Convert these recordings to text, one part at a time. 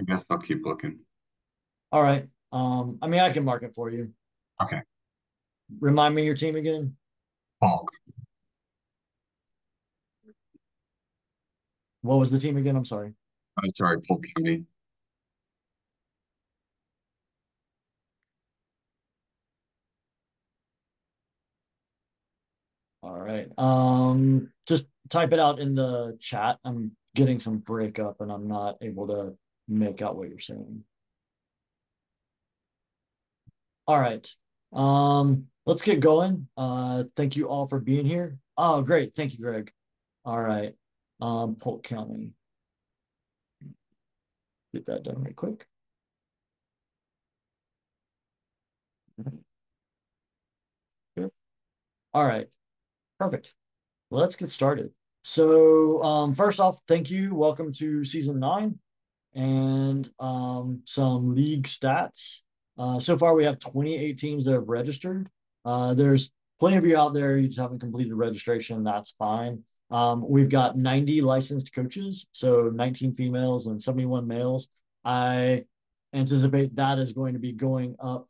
I guess I'll keep looking. All right. I mean, I can mark it for you. Okay. Remind me your team again. Bulk. What was the team again? I'm sorry. I'm sorry, Polk County. All right. Just type it out in the chat. I'm getting some breakup and I'm not able to make out what you're saying. All right. Let's get going. Thank you all for being here. Oh, great. Thank you, Greg. All right. Polk County. Get that done right quick. All right. Perfect. Let's get started. So, first off, thank you. Welcome to season 9 and some league stats. So far, we have 28 teams that have registered. There's plenty of you out there. You just haven't completed registration. That's fine. We've got 90 licensed coaches, so 19 females and 71 males. I anticipate that is going to be going up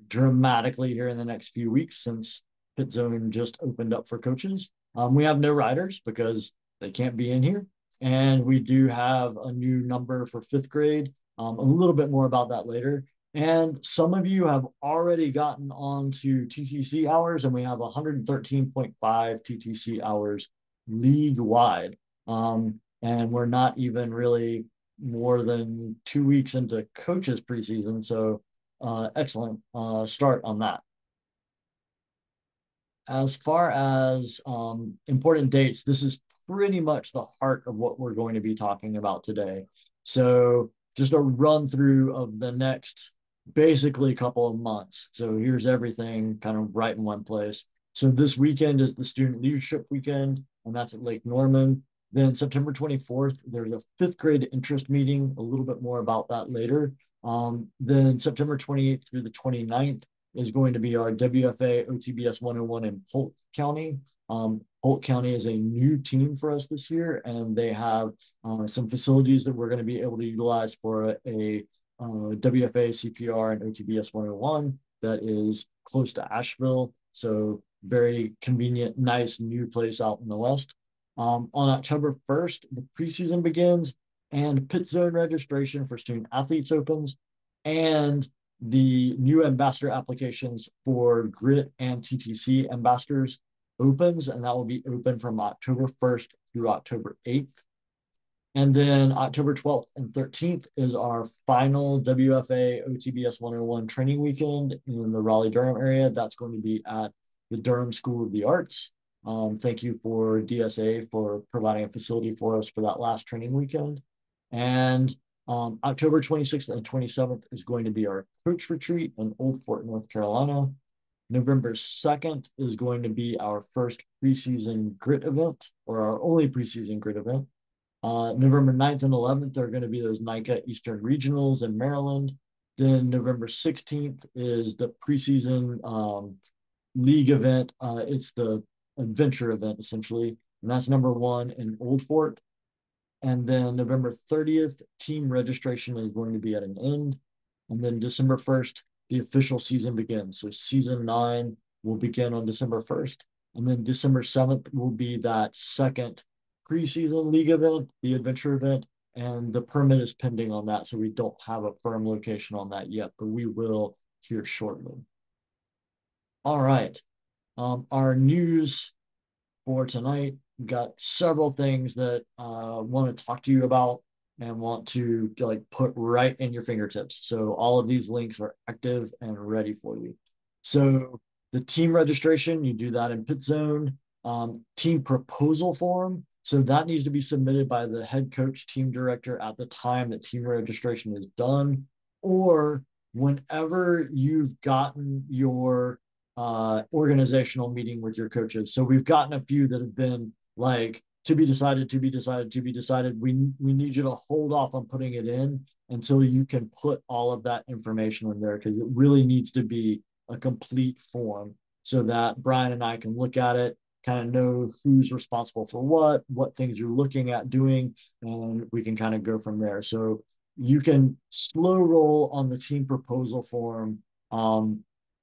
dramatically here in the next few weeks since Pit Zone just opened up for coaches. We have no riders because they can't be in here. And we do have a new number for fifth grade. A little bit more about that later. And some of you have already gotten on to TTC hours, and we have 113.5 TTC hours league wide. And we're not even really more than 2 weeks into coaches preseason. So, excellent start on that. As far as important dates, this is pretty much the heart of what we're going to be talking about today. So, just a run through of the next basically couple of months. So, here's everything kind of right in one place. So, this weekend is the Student Leadership Weekend, and that's at Lake Norman. Then, September 24th, there's a fifth grade interest meeting, a little bit more about that later. Then, September 28th through the 29th, is going to be our WFA OTBS 101 in Polk County. Polk County is a new team for us this year, and they have some facilities that we're going to be able to utilize for a WFA, CPR, and OTBS 101 that is close to Asheville. So very convenient, nice new place out in the West. On October 1st, the preseason begins and pit zone registration for student athletes opens. And the new ambassador applications for GRIT and TTC ambassadors opens, and that will be open from October 1st through October 8th. And then October 12th and 13th is our final WFA OTBS 101 training weekend in the Raleigh Durham area. That's going to be at the Durham School of the Arts. Thank you for DSA for providing a facility for us for that last training weekend. And October 26th and 27th is going to be our coach retreat in Old Fort, North Carolina. November 2nd is going to be our first preseason grit event, or our only preseason grit event. November 9th and 11th are going to be those NICA Eastern Regionals in Maryland. Then November 16th is the preseason league event. It's the adventure event, essentially. And that's number 1 in Old Fort. And then November 30th, team registration is going to be at an end. And then December 1st, the official season begins. So season 9 will begin on December 1st. And then December 7th will be that second preseason league event, the adventure event. And the permit is pending on that. So we don't have a firm location on that yet, but we will here shortly. All right. Our news for tonight. We've got several things that want to talk to you about and want to like put right in your fingertips. So all of these links are active and ready for you. So the team registration, you do that in Pit Zone. Team proposal form. So that needs to be submitted by the head coach, team director at the time that team registration is done, or whenever you've gotten your organizational meeting with your coaches. So we've gotten a few that have been like to be decided, to be decided, to be decided. We need you to hold off on putting it in until you can put all of that information in there because it really needs to be a complete form. so that Brian and I can look at it, kind of know who's responsible for what things you're looking at doing, and we can kind of go from there. So you can slow roll on the team proposal form.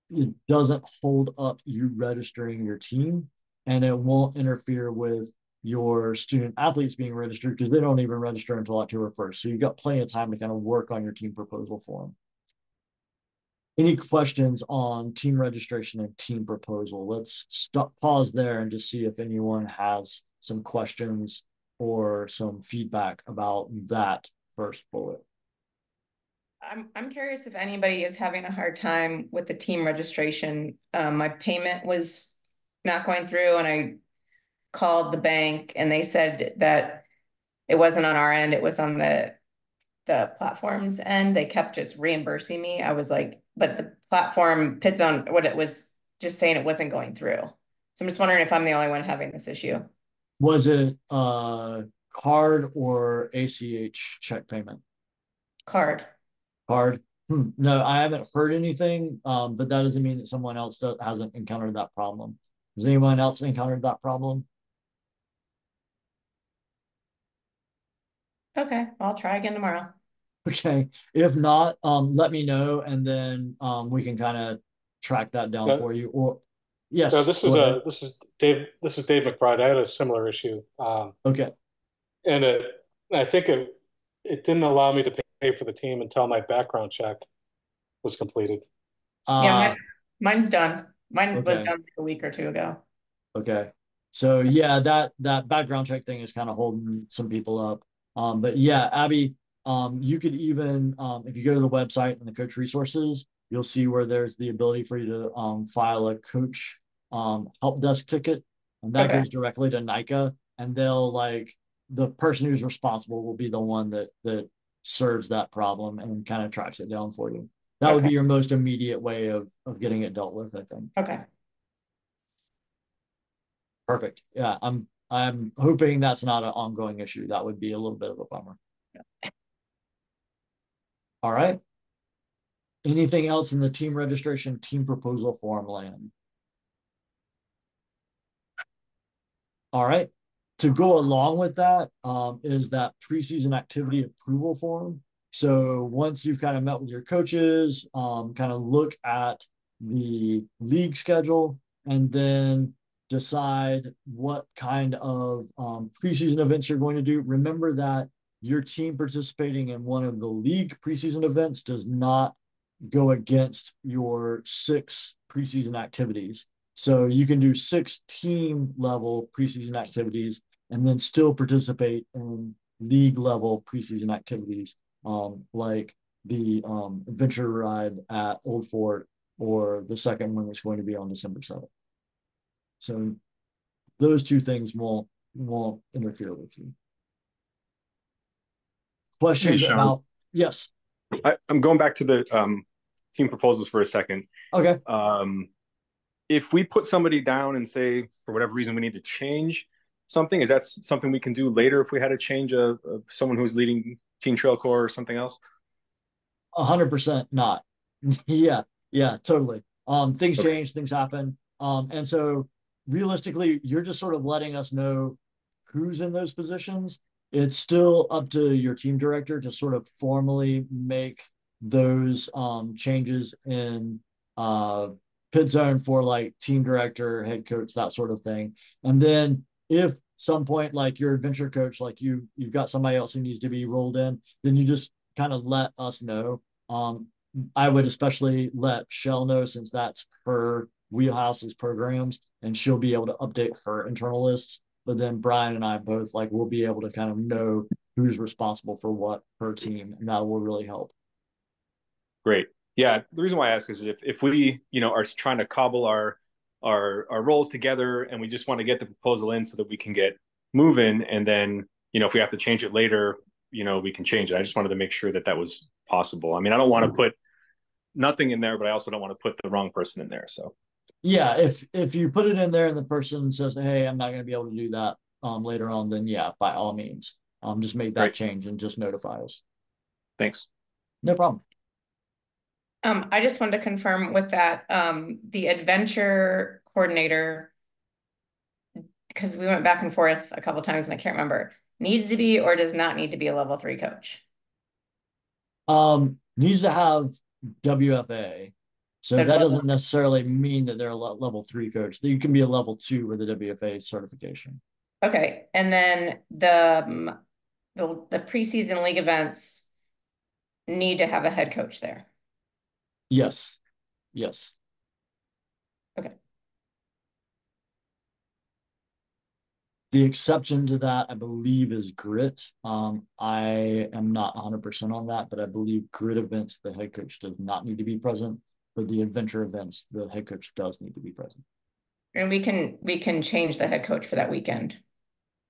It doesn't hold up you registering your team, and it won't interfere with your student athletes being registered because they don't even register until October 1st. So you've got plenty of time to kind of work on your team proposal form. Any questions on team registration and team proposal? Let's pause there and just see if anyone has some questions or some feedback about that first bullet. I'm curious if anybody is having a hard time with the team registration. My payment was not going through, and I called the bank, and they said that it wasn't on our end; it was on the platform's end. They kept just reimbursing me. I was like, but the platform Pidzone, what it was just saying it wasn't going through. So I'm just wondering if I'm the only one having this issue. Was it card or ACH check payment? Card. Card. No, I haven't heard anything, but that doesn't mean that someone else hasn't encountered that problem. Has anyone else encountered that problem? Okay, I'll try again tomorrow. Okay. If not, let me know, and then we can kind of track that down for you. Or yes, this go is ahead. Dave McBride. I had a similar issue, Okay. and I think it didn't allow me to pay for the team until my background check was completed. Yeah, mine's done. Mine was Okay. done like a week or two ago. Okay. So yeah, that background check thing is kind of holding some people up. But yeah, Abby, you could even if you go to the website and the coach resources, you'll see where there's the ability for you to file a coach help desk ticket, and that Okay. goes directly to NICA, and they'll like the person who's responsible will be the one that serves that problem and kind of tracks it down for you. That would be Okay. your most immediate way of getting it dealt with, I think. Okay. Perfect. Yeah, I'm hoping that's not an ongoing issue. That would be a little bit of a bummer. All right. Anything else in the team registration, team proposal form land? All right. To go along with that is that preseason activity approval form. So once you've kind of met with your coaches, kind of look at the league schedule, and then decide what kind of preseason events you're going to do. Remember that your team participating in one of the league preseason events does not go against your 6 preseason activities. So you can do 6 team level preseason activities and then still participate in league level preseason activities, like the adventure ride at Old Fort, or the second one is going to be on December 7th. So those 2 things won't interfere with you. Questions Hey, about? Yes. I'm going back to the team proposals for a second. Okay. If we put somebody down and say, for whatever reason, we need to change something, is that something we can do later if we had to change someone who's leading Teen Trail Corps or something else? 100% not. Yeah, totally. Things Okay. change, things happen. And so realistically, you're just sort of letting us know who's in those positions. It's still up to your team director to sort of formally make those changes in pit zone for like team director, head coach, that sort of thing. And then if some point like your adventure coach, like you've got somebody else who needs to be rolled in, then you just kind of let us know. I would especially let Shell know, since that's her wheelhouse's programs, and she'll be able to update her internal lists. But then Brian and I both like will be able to kind of know who's responsible for what per team, and that will really help. Great. Yeah, the reason why I ask is if we, are trying to cobble our roles together, and we just want to get the proposal in so that we can get moving, and then, if we have to change it later, we can change it. I just wanted to make sure that that was possible. I mean, I don't want to put nothing in there, but I also don't want to put the wrong person in there. So yeah, if you put it in there and the person says, hey, I'm not going to be able to do that later on, then yeah, by all means, just make that great. change and just notify us. Thanks. No problem. I just wanted to confirm with that, the adventure coordinator, because we went back and forth a couple times and I can't remember, needs to be or does not need to be a level 3 coach. Needs to have WFA. So So that level- doesn't necessarily mean that they're a level 3 coach. You can be a level 2 with a WFA certification. Okay, and then the preseason league events need to have a head coach there. Yes. Yes. Okay. The exception to that, I believe, is grit. I am not 100% on that, but I believe grit events, the head coach does not need to be present. But the adventure events, the head coach does need to be present. And we can change the head coach for that weekend.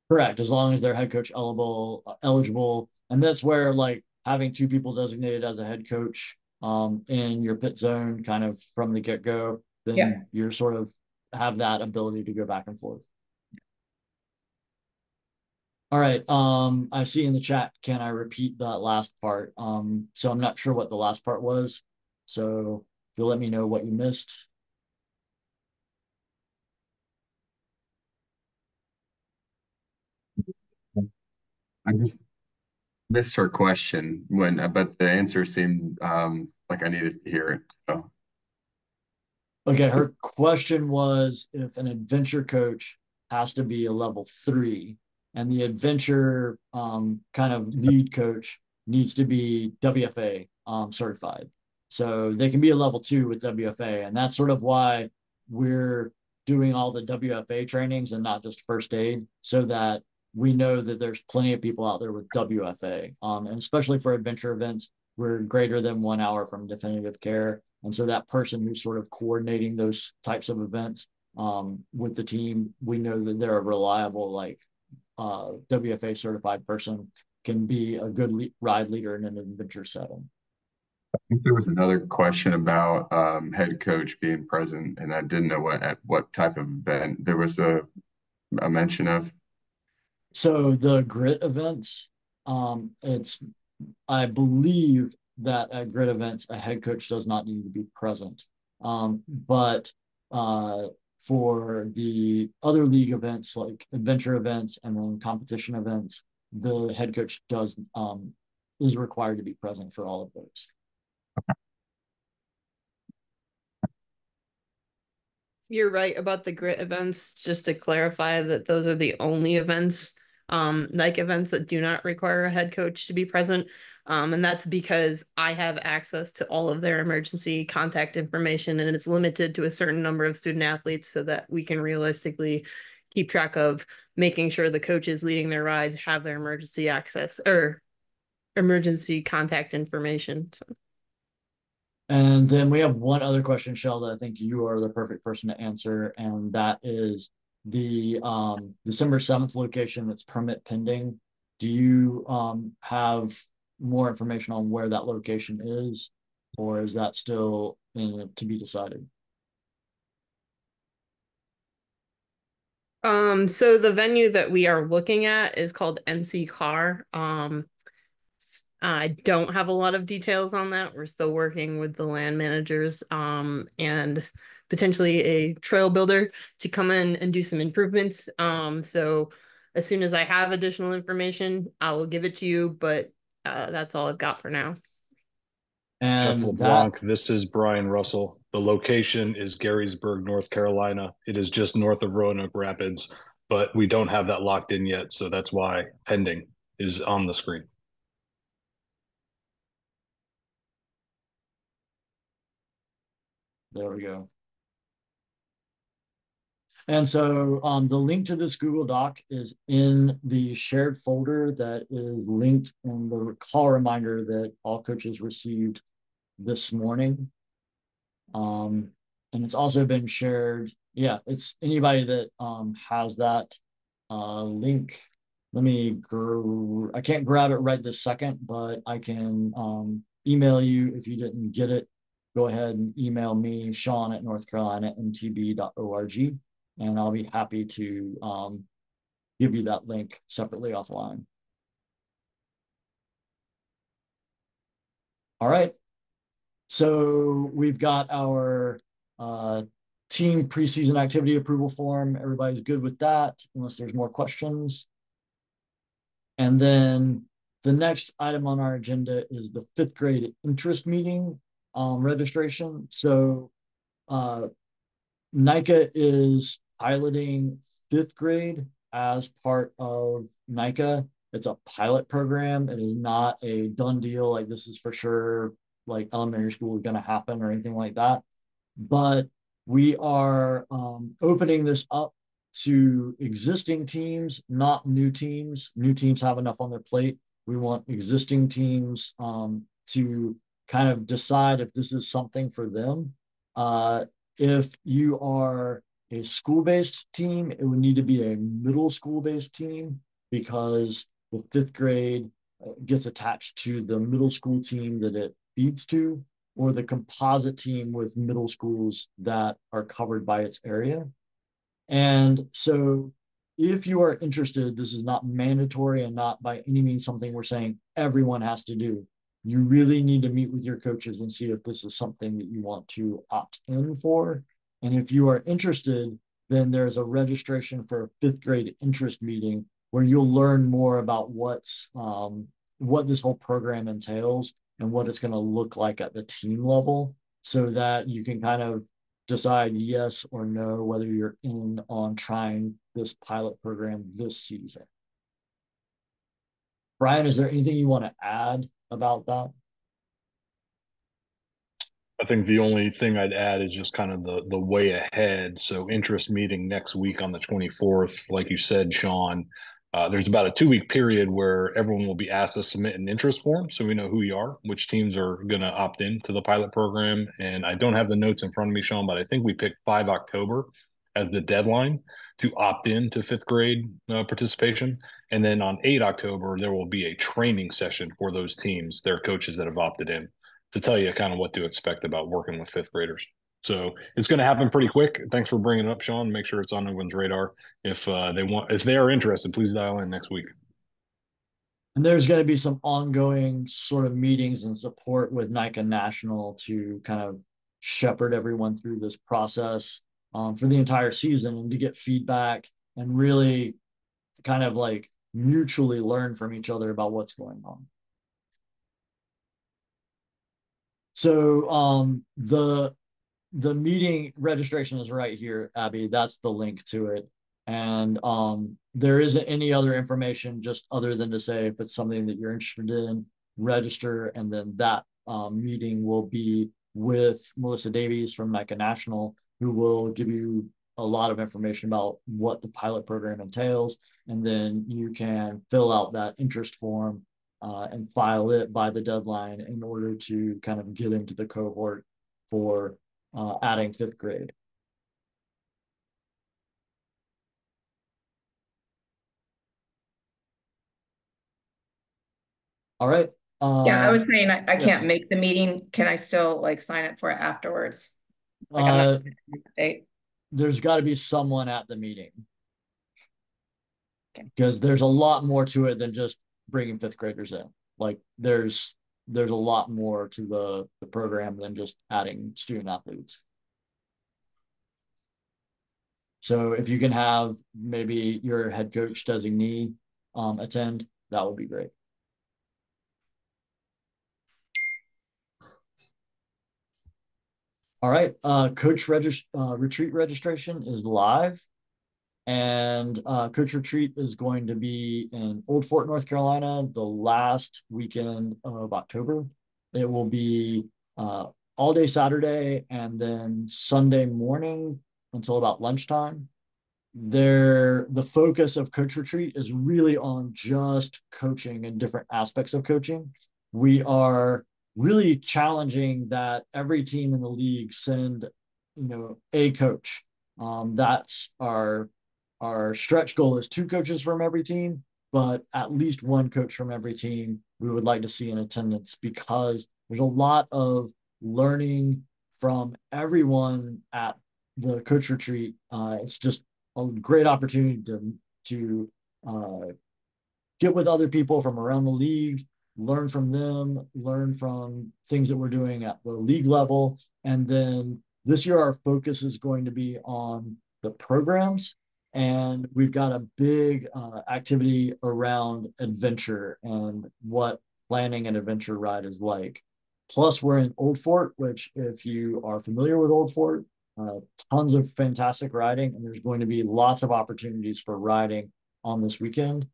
Correct, as long as they're head coach eligible, and that's where like having 2 people designated as a head coach in your pit zone kind of from the get-go, then Yeah. you're sort of have that ability to go back and forth. All right. I see in the chat, can I repeat that last part? So I'm not sure what the last part was. So if you'll let me know what you missed. I just missed her question but the answer seemed like I needed to hear it. So Okay, her question was if an adventure coach has to be a level 3 and the adventure kind of lead coach needs to be WFA certified. So they can be a level 2 with WFA. And that's sort of why we're doing all the WFA trainings and not just first aid, so that we know that there's plenty of people out there with WFA. And especially for adventure events, we're greater than 1 hour from definitive care. And so that person who's sort of coordinating those types of events with the team, we know that they're a reliable, like WFA certified person, can be a good ride leader in an adventure setting. I think there was another question about head coach being present, and I didn't know what type of event there was a mention of. So the grit events, I believe that at grid events, a head coach does not need to be present. But for the other league events, like adventure events and then competition events, the head coach is required to be present for all of those. You're right about the grit events. Just to clarify that those are the only events, like events that do not require a head coach to be present. And that's because I have access to all of their emergency contact information, and it's limited to a certain number of student athletes so that we can realistically keep track of making sure the coaches leading their rides have their emergency access or emergency contact information. So. And then we have one other question, Shell, that I think you are the perfect person to answer, and that is the December 7th location that's permit pending. Do you have more information on where that location is, or is that still to be decided? So the venue that we are looking at is called NC Car. I don't have a lot of details on that. We're still working with the land managers and potentially a trail builder to come in and do some improvements. So as soon as I have additional information, I will give it to you, but that's all I've got for now. And Jeff LeBlanc, this is Brian Russell. The location is Garysburg, North Carolina. It is just north of Roanoke Rapids, but we don't have that locked in yet, so that's why pending is on the screen. there we go. And so the link to this Google Doc is in the shared folder that is linked in the call reminder that all coaches received this morning. And it's also been shared. Yeah, it's anybody that has that link. I can't grab it right this second, but I can email you if you didn't get it. Go ahead and email me, Sean at northcarolina.mtb.org, and I'll be happy to give you that link separately offline. All right. So we've got our team preseason activity approval form. Everybody's good with that, unless there's more questions. And then the next item on our agenda is the 5th grade interest meeting registration. So NICA is piloting 5th grade as part of NICA. It's a pilot program. It is not a done deal. Like this is for sure, like elementary school is going to happen or anything like that. But we are opening this up to existing teams, not new teams. New teams have enough on their plate. We want existing teams to kind of decide if this is something for them. If you are a school-based team, it would need to be a middle school-based team because the 5th grade gets attached to the middle school team that it feeds to, or the composite team with middle schools that are covered by its area. And so if you are interested, this is not mandatory and not by any means something we're saying everyone has to do. You really need to meet with your coaches and see if this is something that you want to opt in for. And if you are interested, then there's a registration for a 5th grade interest meeting where you'll learn more about what this whole program entails and what it's going to look like at the team level, so that you can kind of decide yes or no whether you're in on trying this pilot program this season. Brian, is there anything you want to add about that? I think the only thing I'd add is just kind of the way ahead. So interest meeting next week on the 24th, like you said, Sean. There's about a 2-week period where everyone will be asked to submit an interest form, so we know who you are, which teams are going to opt in to the pilot program. And I don't have the notes in front of me, Sean, but I think we picked 5 October as the deadline to opt in to 5th grade participation. And then on 8 October, there will be a training session for those teams, their coaches that have opted in, to tell you kind of what to expect about working with 5th graders. So it's going to happen pretty quick. Thanks for bringing it up, Sean. Make sure it's on everyone's radar. If they are interested, please dial in next week. And there's going to be some ongoing sort of meetings and support with NICA National to kind of shepherd everyone through this process for the entire season, and to get feedback and really kind of like mutually learn from each other about what's going on. So the meeting registration is right here, Abby. That's the link to it. And there isn't any other information just other than to say if it's something that you're interested in, register. And then that meeting will be with Melissa Davies from NICA National, who will give you a lot of information about what the pilot program entails. And then you can fill out that interest form and file it by the deadline in order to kind of get into the cohort for adding 5th grade. All right. Yeah, I was saying I yes. can't make the meeting. Can I still like sign up for it afterwards? Like I'm not date. There's got to be someone at the meeting. Because there's a lot more to it than just bringing 5th graders in. Like there's a lot more to the program than just adding student athletes. So if you can have maybe your head coach designee attend, that would be great. All right, coach retreat registration is live. And Coach Retreat is going to be in Old Fort, North Carolina, the last weekend of October. It will be all day Saturday and then Sunday morning until about lunchtime. The focus of Coach Retreat is really on just coaching and different aspects of coaching. We are really challenging that every team in the league send, a coach. That's our stretch goal is 2 coaches from every team, but at least 1 coach from every team we would like to see in attendance, because there's a lot of learning from everyone at the coach retreat. It's just a great opportunity to get with other people from around the league, learn from them, learn from things that we're doing at the league level. And then this year, our focus is going to be on the programs. And we've got a big activity around adventure and what planning an adventure ride is like. Plus, we're in Old Fort, which, if you are familiar with Old Fort, uh, tons of fantastic riding, and there's going to be lots of opportunities for riding on this weekend.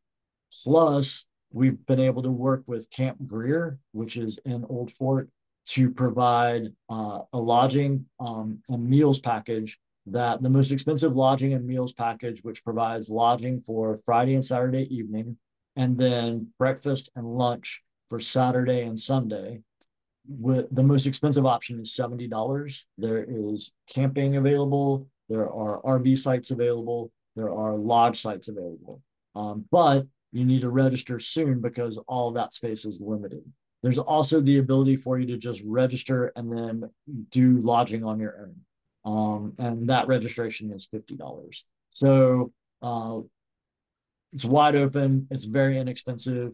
Plus, we've been able to work with Camp Greer, which is in Old Fort, to provide a lodging and meals package. That the most expensive lodging and meals package, which provides lodging for Friday and Saturday evening, and then breakfast and lunch for Saturday and Sunday. With the most expensive option is $70. There is camping available. There are RV sites available. There are lodge sites available. But you need to register soon because all of that space is limited. There's also the ability for you to just register and then do lodging on your own. And that registration is $50. So it's wide open. It's very inexpensive.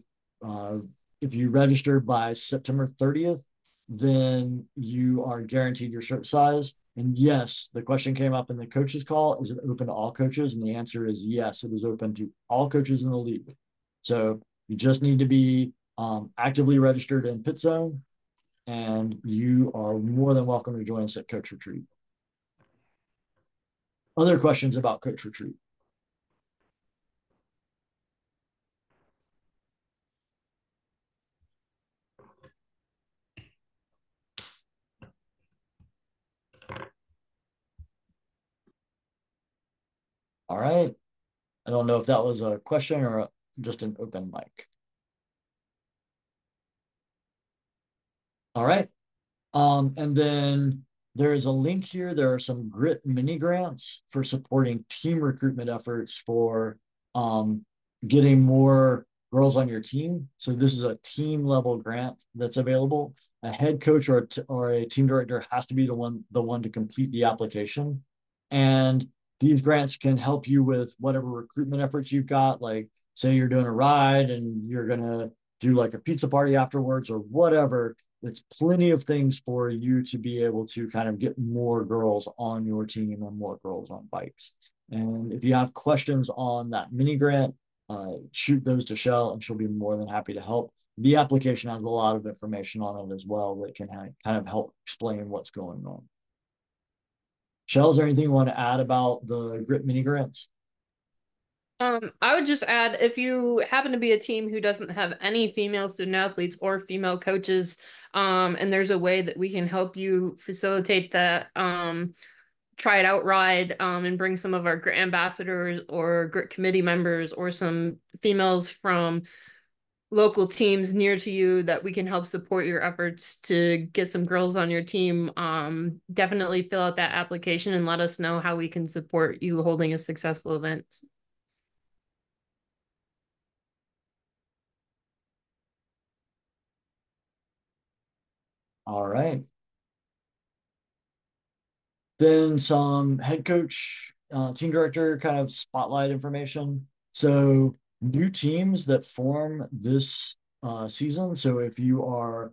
If you register by September 30th, then you are guaranteed your shirt size. And yes, the question came up in the coaches call, is it open to all coaches? And the answer is yes, it is open to all coaches in the league. So you just need to be actively registered in Pit Zone, and you are more than welcome to join us at Coach Retreat. Other questions about Coach Retreat? All right. I don't know if that was a question or just an open mic. All right. And then there is a link here. There are some GRIT mini grants for supporting team recruitment efforts for getting more girls on your team. So this is a team level grant that's available. A head coach or a team director has to be the one to complete the application. And these grants can help you with whatever recruitment efforts you've got. Like, say you're doing a ride and you're going to do like a pizza party afterwards or whatever. It's plenty of things for you to be able to kind of get more girls on your team and more girls on bikes. And if you have questions on that mini grant, shoot those to Shell and she'll be more than happy to help. The application has a lot of information on it as well that can kind of help explain what's going on. Shell, is there anything you want to add about the GRIT mini grants? I would just add, if you happen to be a team who doesn't have any female student athletes or female coaches, and there's a way that we can help you facilitate that, try it out ride, and bring some of our GRIT ambassadors or GRIT committee members or some females from local teams near to you that we can help support your efforts to get some girls on your team, definitely fill out that application and let us know how we can support you holding a successful event. All right. Then some head coach, team director kind of spotlight information. So new teams that form this season. So if you are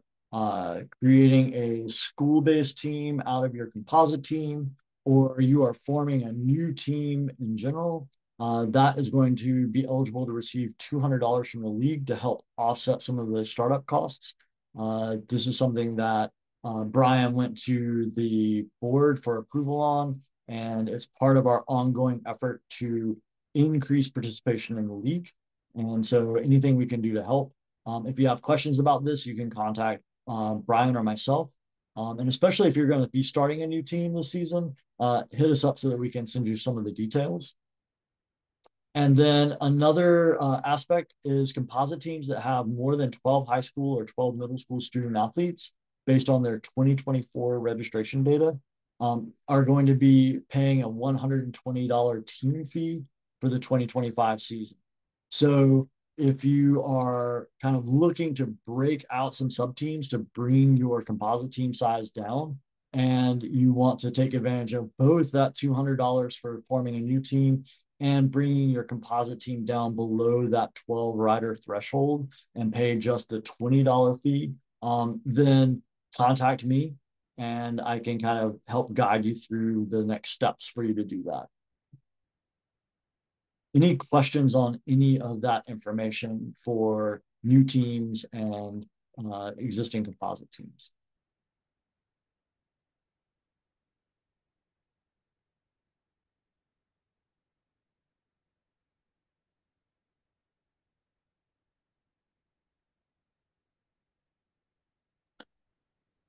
creating a school-based team out of your composite team, or you are forming a new team in general, that is going to be eligible to receive $200 from the league to help offset some of the startup costs. This is something that Brian went to the board for approval on, and it's part of our ongoing effort to increase participation in the league. And so anything we can do to help. If you have questions about this, you can contact Brian or myself. And especially if you're going to be starting a new team this season, hit us up so that we can send you some of the details. And then another aspect is composite teams that have more than 12 high school or 12 middle school student athletes based on their 2024 registration data are going to be paying a $120 team fee for the 2025 season. So if you are kind of looking to break out some sub teams to bring your composite team size down, and you want to take advantage of both that $200 for forming a new team and bringing your composite team down below that 12 rider threshold and pay just the $20 fee, then contact me and I can kind of help guide you through the next steps for you to do that. Any questions on any of that information for new teams and existing composite teams?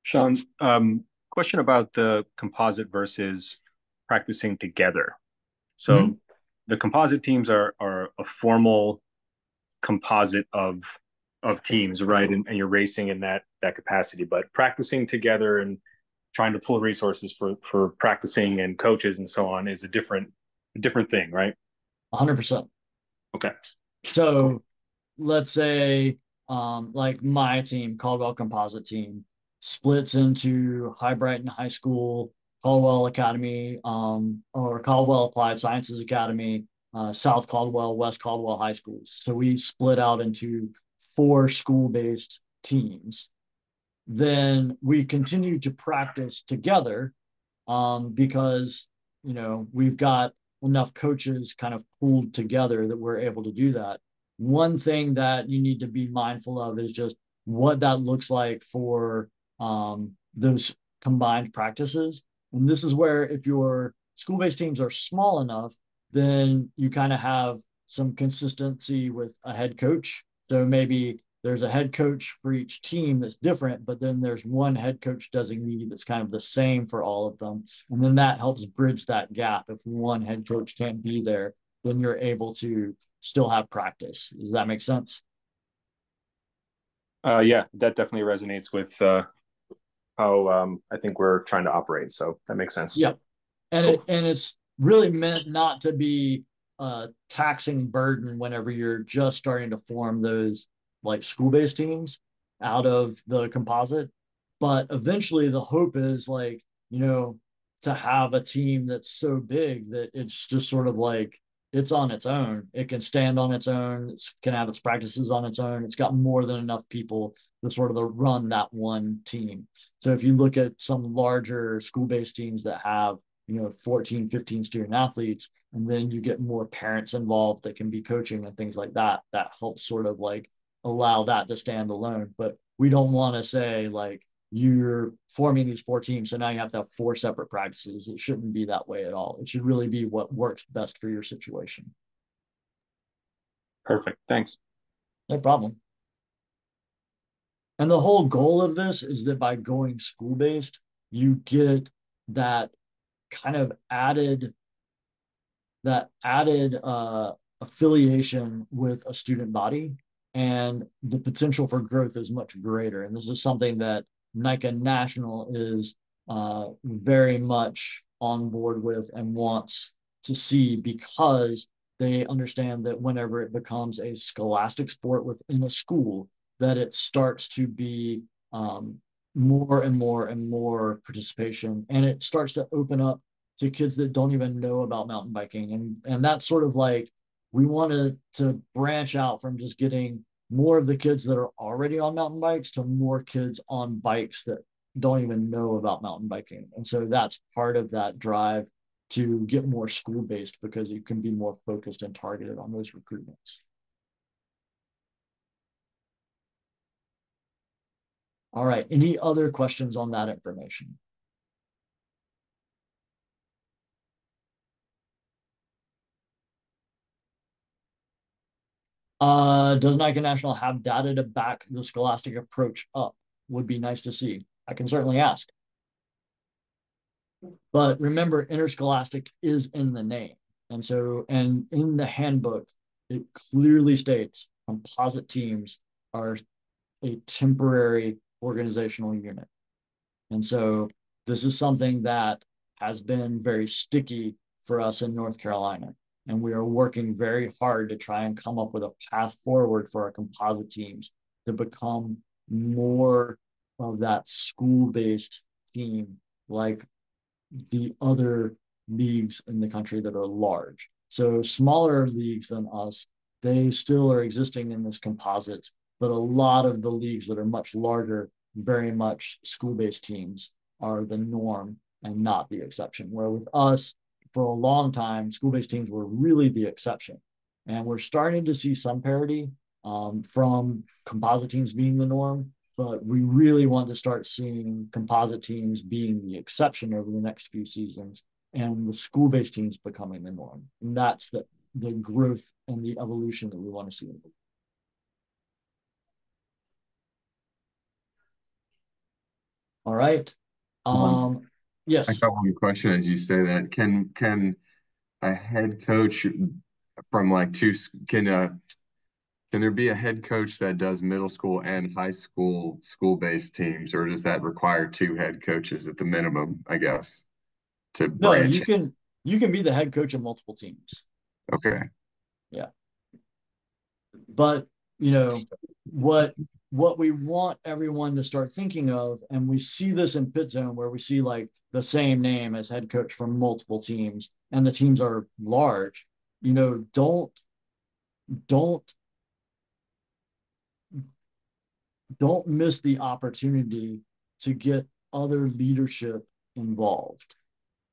Sean, question about the composite versus practicing together. So the composite teams are a formal composite of teams, right? And you're racing in that capacity, but practicing together and trying to pull resources for practicing and coaches and so on is a different thing, right? 100%. Okay. So let's say like my team, Caldwell Composite Team, splits into High Brighton High School, Caldwell Academy, or Caldwell Applied Sciences Academy, South Caldwell, West Caldwell High Schools. So we split out into 4 school-based teams. Then we continue to practice together because, you know, we've got enough coaches kind of pooled together that we're able to do that. One thing that you need to be mindful of is just what that looks like for those combined practices. And this is where if your school-based teams are small enough, then you kind of have some consistency with a head coach. So maybe there's a head coach for each team that's different, but then there's one head coach designee that's kind of the same for all of them. And then that helps bridge that gap. If one head coach can't be there, then you're able to still have practice. Does that make sense? Yeah, that definitely resonates with how I think we're trying to operate. So that makes sense. Yeah. And cool. It's really meant not to be a taxing burden whenever you're just starting to form those like school-based teams out of the composite. But eventually the hope is like, you know, to have a team that's so big that it's just sort of like it's on its own. It can stand on its own. It can have its practices on its own. It's got more than enough people to sort of run that one team. So if you look at some larger school-based teams that have, you know, 14, 15 student athletes, and then you get more parents involved that can be coaching and things like that, that helps sort of like allow that to stand alone. But we don't want to say like you're forming these 4 teams, so now you have to have 4 separate practices. It shouldn't be that way at all. It should really be what works best for your situation. Perfect. Thanks. No problem. And the whole goal of this is that by going school-based, you get that kind of added affiliation with a student body, and the potential for growth is much greater. And this is something that NICA National is very much on board with and wants to see, because they understand that whenever it becomes a scholastic sport within a school, that it starts to be more and more and more participation, and it starts to open up to kids that don't even know about mountain biking. And that's sort of like, we wanted to branch out from just getting more of the kids that are already on mountain bikes to more kids on bikes that don't even know about mountain biking. And so that's part of that drive to get more school-based, because you can be more focused and targeted on those recruitments. All right, any other questions on that information? Does NICA National have data to back the scholastic approach up? Would be nice to see. I can certainly ask. But remember, interscholastic is in the name. And so, and in the handbook, it clearly states composite teams are a temporary organizational unit. And so this is something that has been very sticky for us in North Carolina. And we are working very hard to try and come up with a path forward for our composite teams to become more of that school-based team, like the other leagues in the country that are large. So smaller leagues than us, they still are existing in this composite, but a lot of the leagues that are much larger, very much school-based teams are the norm and not the exception. Where with us, for a long time, school-based teams were really the exception. And we're starting to see some parity from composite teams being the norm, but we really want to start seeing composite teams being the exception over the next few seasons and the school-based teams becoming the norm. And that's the growth and the evolution that we want to see. All right. Yes. I got one question as you say that. Can a head coach from like can there be a head coach that does middle school and high school school-based teams, or does that require two head coaches at the minimum, I guess, to No, branch? you can be the head coach of multiple teams. Okay. Yeah. But you know what we want everyone to start thinking of, and we see this in Pit Zone where we see like the same name as head coach from multiple teams, and the teams are large. Don't don't miss the opportunity to get other leadership involved.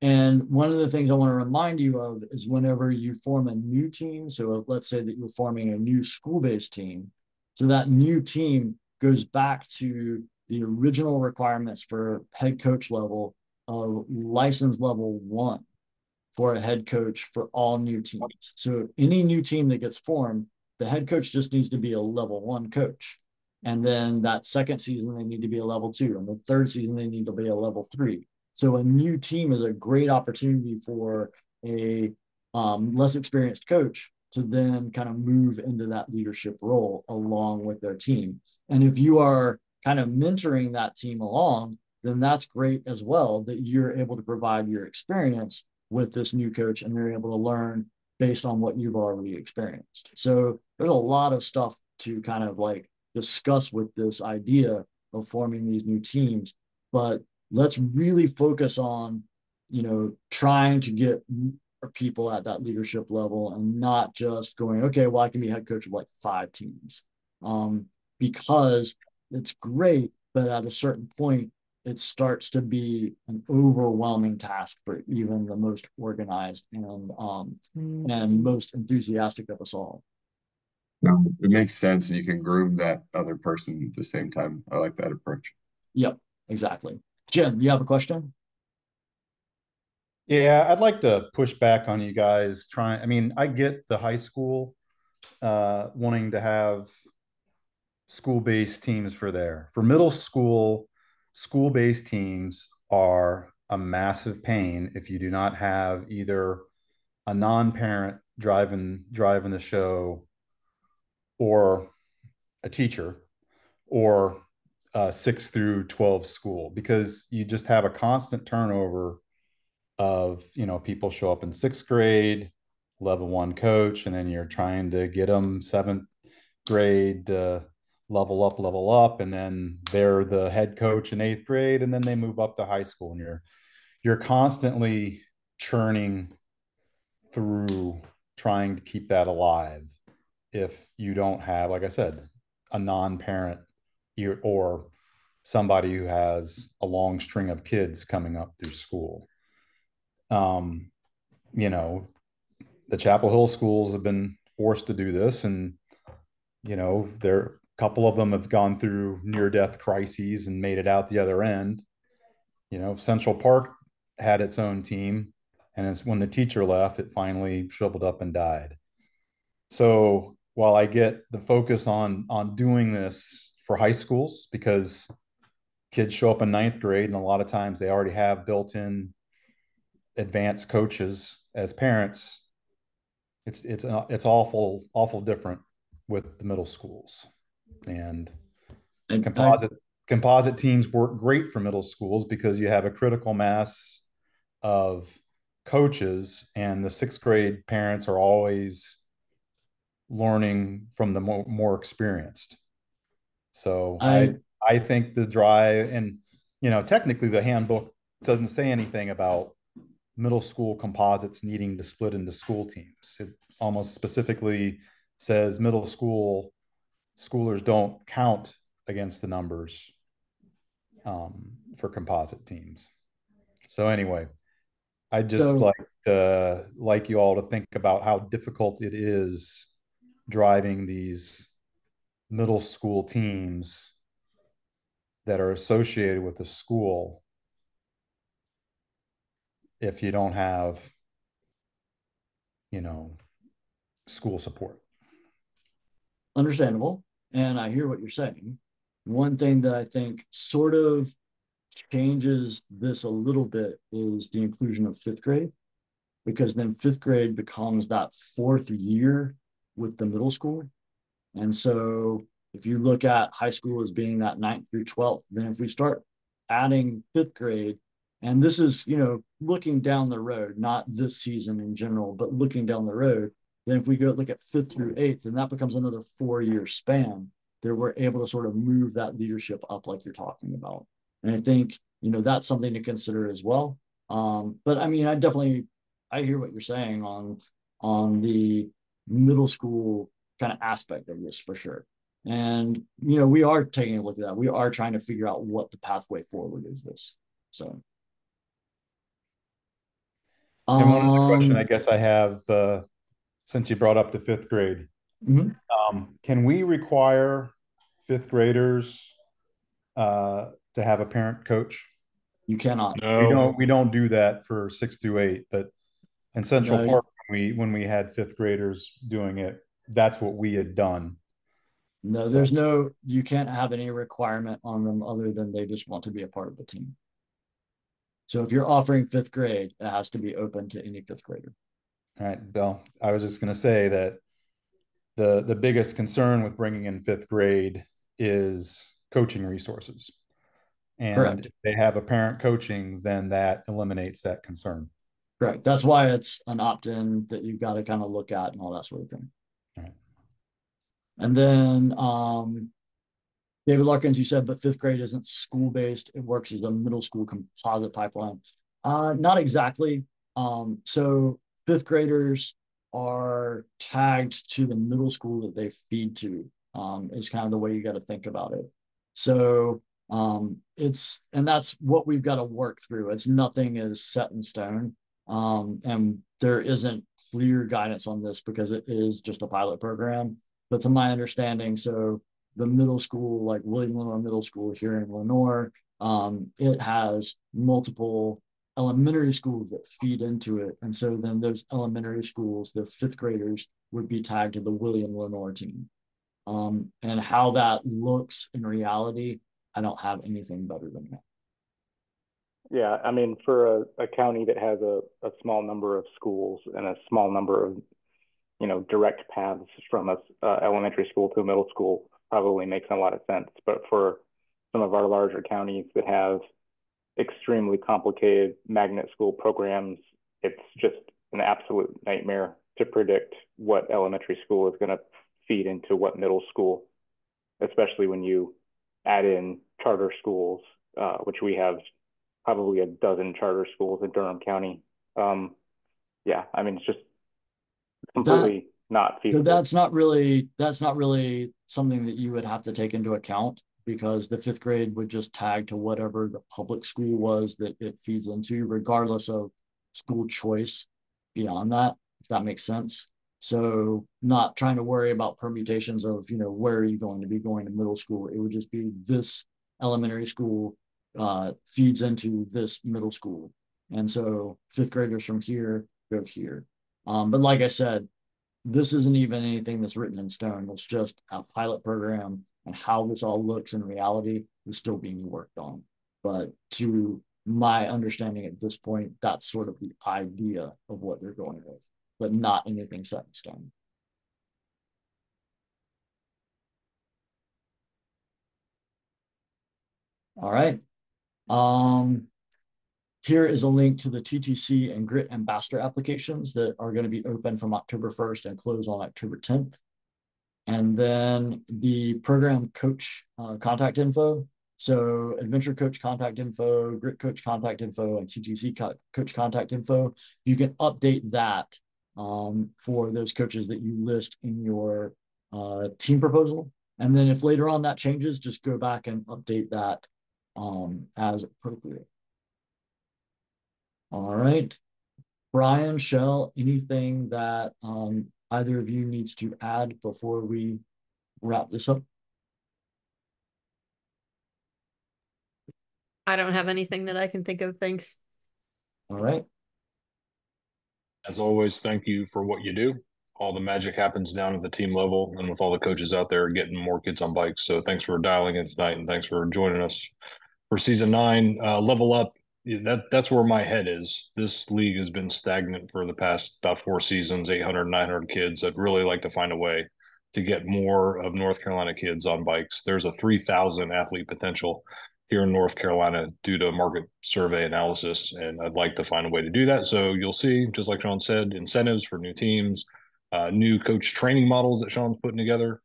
And one of the things I want to remind you of is whenever you form a new team, so let's say that you're forming a new school-based team, so that new team goes back to the original requirements for head coach level of license level 1 for a head coach for all new teams. So any new team that gets formed, the head coach just needs to be a level 1 coach. And then that second season, they need to be a level 2. And the third season, they need to be a level 3. So a new team is a great opportunity for a less experienced coach to then kind of move into that leadership role along with their team. And if you are kind of mentoring that team along, then that's great as well, that you're able to provide your experience with this new coach and they're able to learn based on what you've already experienced. So there's a lot of stuff to kind of like discuss with this idea of forming these new teams, but let's really focus on, trying to get people at that leadership level and not just going, okay, well, I can be head coach of like 5 teams, because it's great, but at a certain point, it starts to be an overwhelming task for even the most organized and most enthusiastic of us all. No, it makes sense, and you can groom that other person at the same time. I like that approach. Yep, exactly. Jim, you have a question? Yeah, I'd like to push back on you guys I get the high school wanting to have school-based teams for middle school. School-based teams are a massive pain if you do not have either a non-parent driving the show, or a teacher, or 6 through 12 school, because you just have a constant turnover of, people show up in 6th grade, level 1 coach, and then you're trying to get them 7th grade level up, and then they're the head coach in 8th grade, and then they move up to high school, and you're constantly churning through trying to keep that alive if you don't have, like I said, a non-parent or somebody who has a long string of kids coming up through school. The Chapel Hill schools have been forced to do this, and there a couple of them have gone through near-death crises and made it out the other end. Central Park had its own team, and it's when the teacher left, it finally shriveled up and died. So while I get the focus on doing this for high schools, because kids show up in 9th grade, and a lot of times they already have built-in advanced coaches as parents, it's awful different with the middle schools. And composite teams work great for middle schools because you have a critical mass of coaches, and the 6th grade parents are always learning from the more experienced. So I think the drive, and technically the handbook doesn't say anything about middle school composites needing to split into school teams. It almost specifically says middle school schoolers don't count against the numbers for composite teams. So anyway, I just So like you all to think about how difficult it is driving these middle school teams that are associated with the school if you don't have, you know, school support. understandable. And I hear what you're saying. One thing that I think sort of changes this a little bit is the inclusion of fifth grade, because then fifth grade becomes that fourth year with the middle school. And so if you look at high school as being that 9th through 12th, then if we start adding fifth grade, and this is, you know, looking down the road, not this season in general, but looking down the road, then if we go look at 5th through 8th, then that becomes another 4-year span that we're able to sort of move that leadership up like you're talking about. And I think, you know, that's something to consider as well. But I mean, I hear what you're saying on the middle school kind of aspect of this for sure. And, you know, we are taking a look at that. We are trying to figure out what the pathway forward is this. So, And one other question I guess I have, since you brought up the fifth grade, can we require fifth graders to have a parent coach? You cannot. No. We don't do that for 6 through 8, but in Central No. Park, when we had fifth graders doing it, that's what we had done. No, So- there's no, you can't have any requirement on them other than they just want to be a part of the team. So if you're offering fifth grade, it has to be open to any fifth grader. All right, Bill, I was just going to say that the biggest concern with bringing in fifth grade is coaching resources. And Correct. if they have a parent coaching, then that eliminates that concern. Correct. That's why it's an opt-in that you've got to kind of look at and all that sort of thing. All right. And then David Larkins, you said, but fifth grade isn't school-based. It works as a middle school composite pipeline. Not exactly. So fifth graders are tagged to the middle school that they feed to, is kind of the way you got to think about it. So and that's what we've got to work through. It's nothing is set in stone. And there isn't clear guidance on this because it is just a pilot program. But to my understanding, so the middle school, like William Lenore Middle School here in Lenore, it has multiple elementary schools that feed into it. And so then those elementary schools, the fifth graders would be tagged to the William Lenore team. And how that looks in reality, I don't have anything better than that. Yeah, I mean, for a county that has a small number of schools and a small number of, you know, direct paths from a elementary school to a middle school probably makes a lot of sense. But for some of our larger counties that have extremely complicated magnet school programs, it's just an absolute nightmare to predict what elementary school is going to feed into what middle school, especially when you add in charter schools, which we have probably a dozen charter schools in Durham County. Yeah, I mean, it's just completely not feasible. So that's not really something that you would have to take into account, because the fifth grade would just tag to whatever the public school was that it feeds into, regardless of school choice beyond that, if that makes sense. So not trying to worry about permutations of, you know, where are you going to be going to middle school? It would just be this elementary school feeds into this middle school. And so fifth graders from here go here. But like I said, this isn't even anything that's written in stone. It's just a pilot program, and how this all looks in reality is still being worked on. But to my understanding at this point, that's sort of the idea of what they're going with, but not anything set in stone. All right. Here is a link to the TTC and Grit Ambassador applications that are going to be open from October 1st and close on October 10th. And then the program coach contact info So adventure coach contact info, grit coach contact info, and TTC coach contact info. You can update that for those coaches that you list in your team proposal. And then if later on that changes, just go back and update that as appropriate. All right. Brian, Shell, anything that either of you needs to add before we wrap this up? I don't have anything that I can think of. Thanks. All right. As always, thank you for what you do. All the magic happens down at the team level and with all the coaches out there getting more kids on bikes. So thanks for dialing in tonight and thanks for joining us for season 9. Level up. That's where my head is. This league has been stagnant for the past about 4 seasons, 800, 900 kids. I'd really like to find a way to get more of North Carolina kids on bikes. There's a 3,000 athlete potential here in North Carolina due to market survey analysis, and I'd like to find a way to do that. So you'll see, just like Sean said, incentives for new teams, new coach training models that Sean's putting together,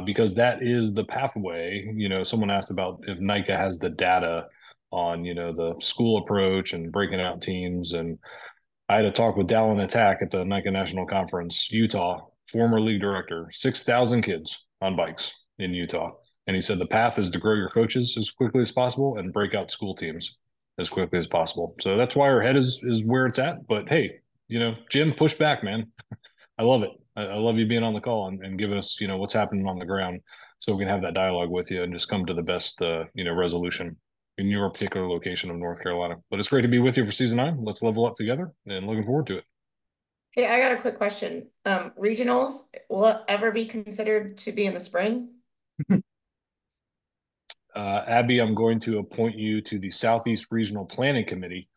because that is the pathway. Someone asked about if NICA has the data on, the school approach and breaking out teams. And I had a talk with Dallin Attack at the NICA National Conference, Utah, former league director, 6,000 kids on bikes in Utah. And he said the path is to grow your coaches as quickly as possible and break out school teams as quickly as possible. So that's why our head is where it's at. But hey, Jim, push back, man. I love it. I love you being on the call and giving us, what's happening on the ground so we can have that dialogue with you and just come to the best, resolution in your particular location of North Carolina. But it's great to be with you for season 9. Let's level up together and looking forward to it. Hey, I got a quick question. Regionals, will it ever be considered to be in the spring? Abby, I'm going to appoint you to the Southeast Regional Planning Committee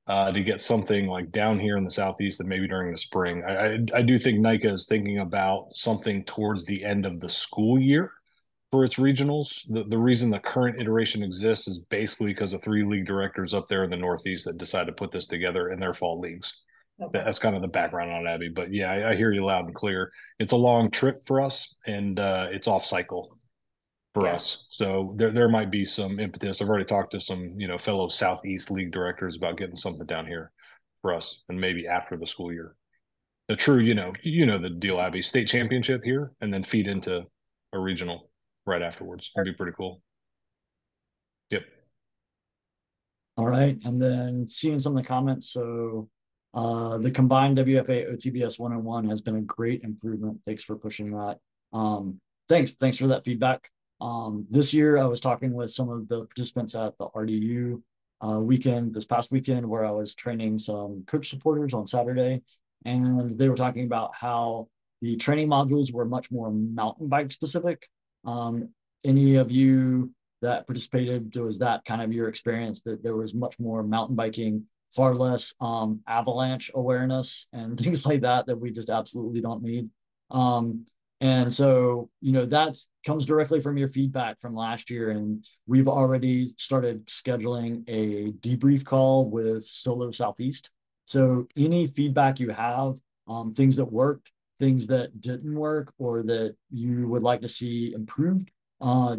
to get something like down here in the Southeast and maybe during the spring. I do think NICA is thinking about something towards the end of the school year for its regionals. The reason the current iteration exists is basically because of 3 league directors up there in the Northeast that decided to put this together in their fall leagues. Okay. That's kind of the background on Abby. But yeah, I hear you loud and clear. It's a long trip for us, and it's off cycle for us. So there might be some impetus. I've already talked to some, fellow Southeast League directors about getting something down here for us, and maybe after the school year. A true, the deal, Abby. State championship here, and then feed into a regional right afterwards. It'd be pretty cool. Yep. All right, and then seeing some of the comments. So the combined WFA OTBS 101 has been a great improvement. Thanks for pushing that. Thanks for that feedback. This year, I was talking with some of the participants at the RDU weekend, this past weekend, where I was training some coach supporters on Saturday. And they were talking about how the training modules were much more mountain bike specific. Any of you that participated, was that kind of your experience, that there was much more mountain biking, far less avalanche awareness and things like that we just absolutely don't need? And so, that comes directly from your feedback from last year. And we've already started scheduling a debrief call with Solo Southeast. So any feedback you have, things that worked, things that didn't work, or that you would like to see improved,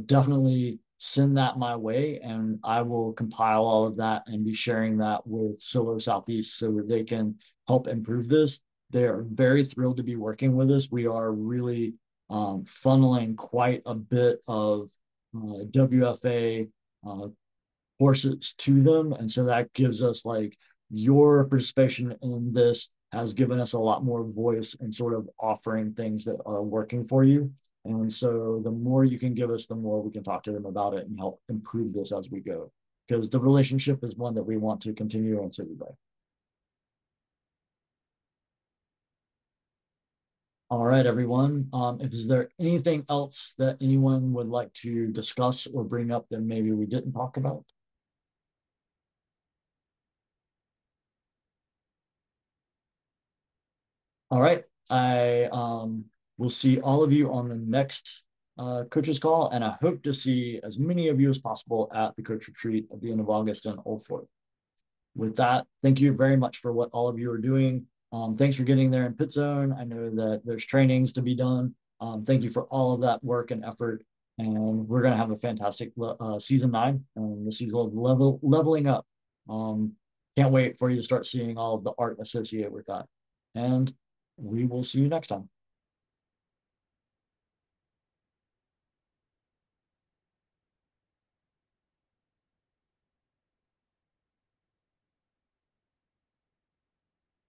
definitely send that my way. And I will compile all of that and be sharing that with Solo Southeast so that they can help improve this. They're very thrilled to be working with us. We are really funneling quite a bit of WFA courses to them. And so that gives us, like, your participation in this has given us a lot more voice and sort of offering things that are working for you. And so the more you can give us, the more we can talk to them about it and help improve this as we go. Because the relationship is one that we want to continue on City Bay. All right, everyone. Is there anything else that anyone would like to discuss or bring up that maybe we didn't talk about? All right. I will see all of you on the next coaches call, and I hope to see as many of you as possible at the coach retreat at the end of August in Old Fort. With that, thank you very much for what all of you are doing. Thanks for getting there in pit zone. I know that there's trainings to be done. Thank you for all of that work and effort. and we're going to have a fantastic season 9 and the season of leveling up. Can't wait for you to start seeing all of the art associated with that. And we will see you next time.